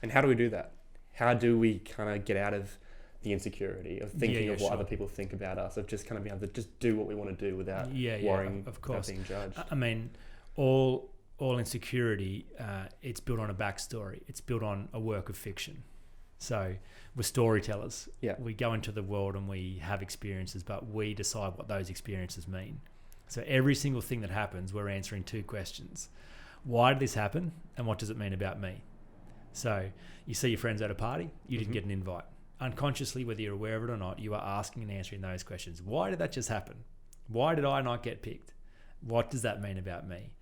And how do we do that? How do we kind of get out of the insecurity of thinking of what other people think about us, of just kind of being able to just do what we want to do without worrying about being judged? I mean, all insecurity, it's built on a backstory. It's built on a work of fiction. So we're storytellers. Yeah. We go into the world and we have experiences, but we decide what those experiences mean. So every single thing that happens, we're answering two questions. Why did this happen? And what does it mean about me? So you see your friends at a party, you didn't get an invite. Unconsciously, whether you're aware of it or not, you are asking and answering those questions. Why did that just happen? Why did I not get picked? What does that mean about me?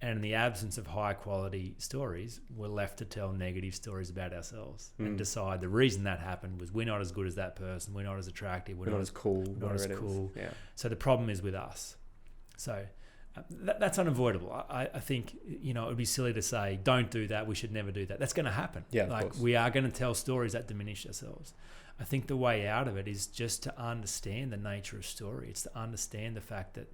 And in the absence of high quality stories, we're left to tell negative stories about ourselves and decide the reason that happened was we're not as good as that person, we're not as attractive, we're not as cool. Not as cool. Yeah. So the problem is with us. So that's unavoidable. I think, it would be silly to say, don't do that, we should never do that. That's going to happen. Yeah, of course. We are going to tell stories that diminish ourselves. I think the way out of it is just to understand the nature of story. It's to understand the fact that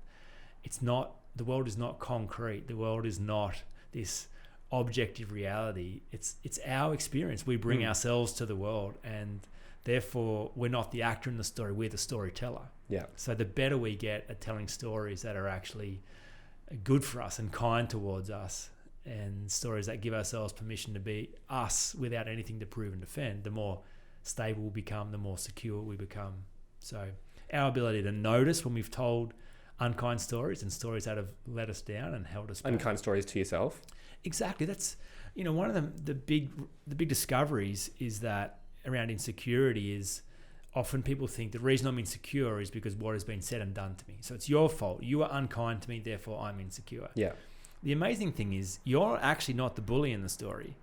the world is not concrete. The world is not this objective reality. It's our experience. We bring ourselves to the world, and therefore we're not the actor in the story, we're the storyteller. Yeah. So the better we get at telling stories that are actually good for us and kind towards us, and stories that give ourselves permission to be us without anything to prove and defend, the more stable we become, the more secure we become. So our ability to notice when we've told unkind stories and stories that have let us down and held us back. Unkind stories to yourself. Exactly. That's one of the big discoveries is that around insecurity is often people think the reason I'm insecure is because what has been said and done to me. So it's your fault. You are unkind to me, therefore I'm insecure. Yeah. The amazing thing is you're actually not the bully in the story.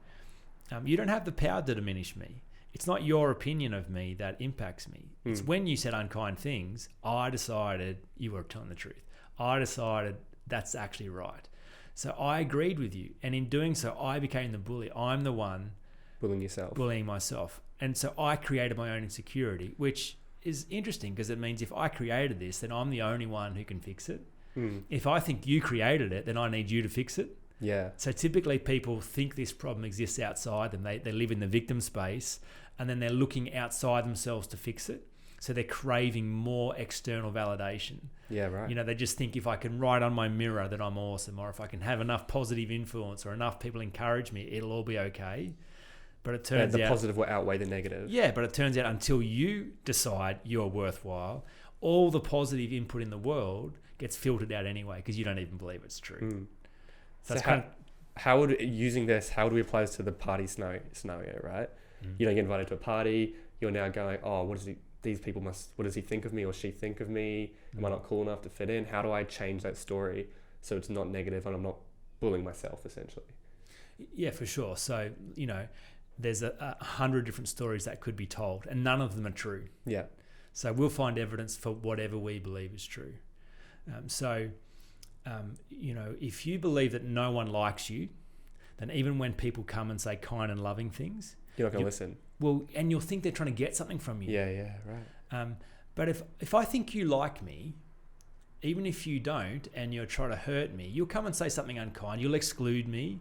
You don't have the power to diminish me. It's not your opinion of me that impacts me. It's when you said unkind things, I decided you were telling the truth. I decided that's actually right. So I agreed with you. And in doing so, I became the bully. I'm the one bullying myself. And so I created my own insecurity, which is interesting because it means if I created this, then I'm the only one who can fix it. If I think you created it, then I need you to fix it. Yeah. So typically people think this problem exists outside them. They live in the victim space, and then they're looking outside themselves to fix it. So they're craving more external validation. Yeah, right. They just think if I can write on my mirror that I'm awesome, or if I can have enough positive influence or enough people encourage me, it'll all be okay. But it turns out... the positive will outweigh the negative. Yeah, but it turns out until you decide you're worthwhile, all the positive input in the world gets filtered out anyway because you don't even believe it's true. So how would we apply this to the party scenario, right? You don't get invited to a party. You're now going, oh, what does he think of me or she think of me? Am I not cool enough to fit in? How do I change that story so it's not negative and I'm not bullying myself, essentially? Yeah, for sure. So, there's 100 different stories that could be told and none of them are true. Yeah. So we'll find evidence for whatever we believe is true. If you believe that no one likes you, then even when people come and say kind and loving things, you're not going to listen. Well, and you'll think they're trying to get something from you. Yeah, right. But if I think you like me, even if you don't, and you're trying to hurt me, you'll come and say something unkind. You'll exclude me.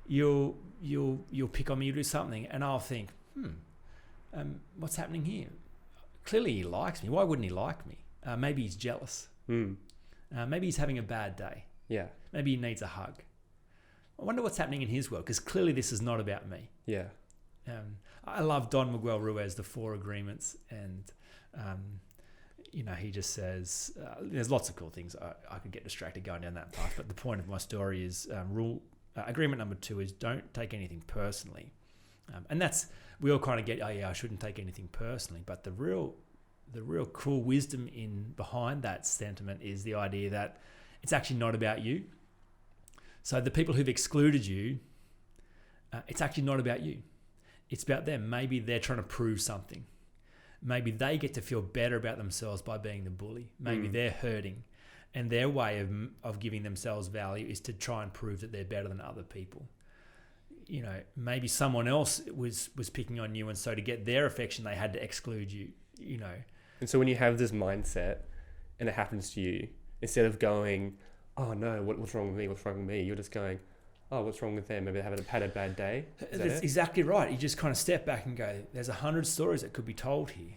You'll pick on me. You'll do something, and I'll think, what's happening here? Clearly, he likes me. Why wouldn't he like me? Maybe he's jealous. Maybe he's having a bad day. Yeah. Maybe he needs a hug. I wonder what's happening in his world because clearly this is not about me. Yeah. I love Don Miguel Ruiz, The Four Agreements, and he just says there's lots of cool things. I could get distracted going down that path, but the point of my story is agreement number 2 is don't take anything personally, and that's we all kind of get I shouldn't take anything personally, but the real cool wisdom behind that sentiment is the idea that it's actually not about you. So the people who've excluded you, it's actually not about you. It's about them. Maybe they're trying to prove something. Maybe they get to feel better about themselves by being the bully. Maybe they're hurting. And their way of giving themselves value is to try and prove that they're better than other people. Maybe someone else was picking on you, and so to get their affection, they had to exclude you, And so when you have this mindset and it happens to you, instead of going, oh no, what's wrong with me? You're just going, oh, what's wrong with them? Maybe they haven't had a bad day. Is that That's it? exactly right. You just kind of step back and go, there's 100 stories that could be told here.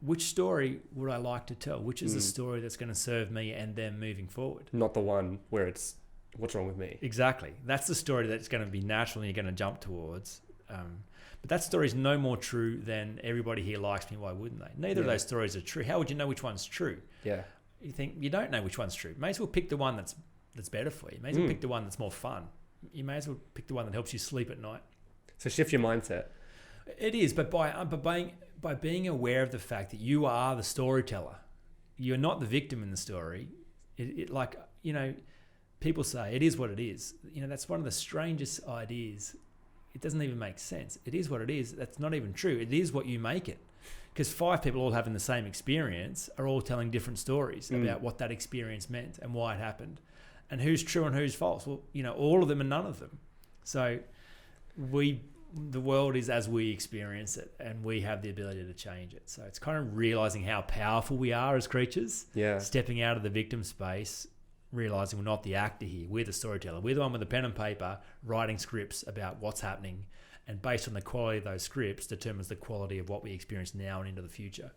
Which story would I like to tell? Which is the story that's going to serve me and them moving forward? Not the one where it's what's wrong with me. Exactly. That's the story that's going to be natural and you're going to jump towards. But that story is no more true than everybody here likes me. Why wouldn't they? Neither of those stories are true. How would you know which one's true? Yeah. You think you don't know which one's true. May as well pick the one that's better for you. May as well pick the one that's more fun. You may as well pick the one that helps you sleep at night. So shift your mindset. It is, but by being aware of the fact that you are the storyteller, you're not the victim in the story. People say it is what it is. That's one of the strangest ideas. It doesn't even make sense. It is what it is. That's not even true. It is what you make it. Because 5 people all having the same experience are all telling different stories about what that experience meant and why it happened, and who's true and who's false. Well, all of them and none of them. So the world is as we experience it, and we have the ability to change it. So it's kind of realizing how powerful we are as creatures. Yeah. Stepping out of the victim space, realizing we're not the actor here. We're the storyteller. We're the one with the pen and paper writing scripts about what's happening. And based on the quality of those scripts determines the quality of what we experience now and into the future.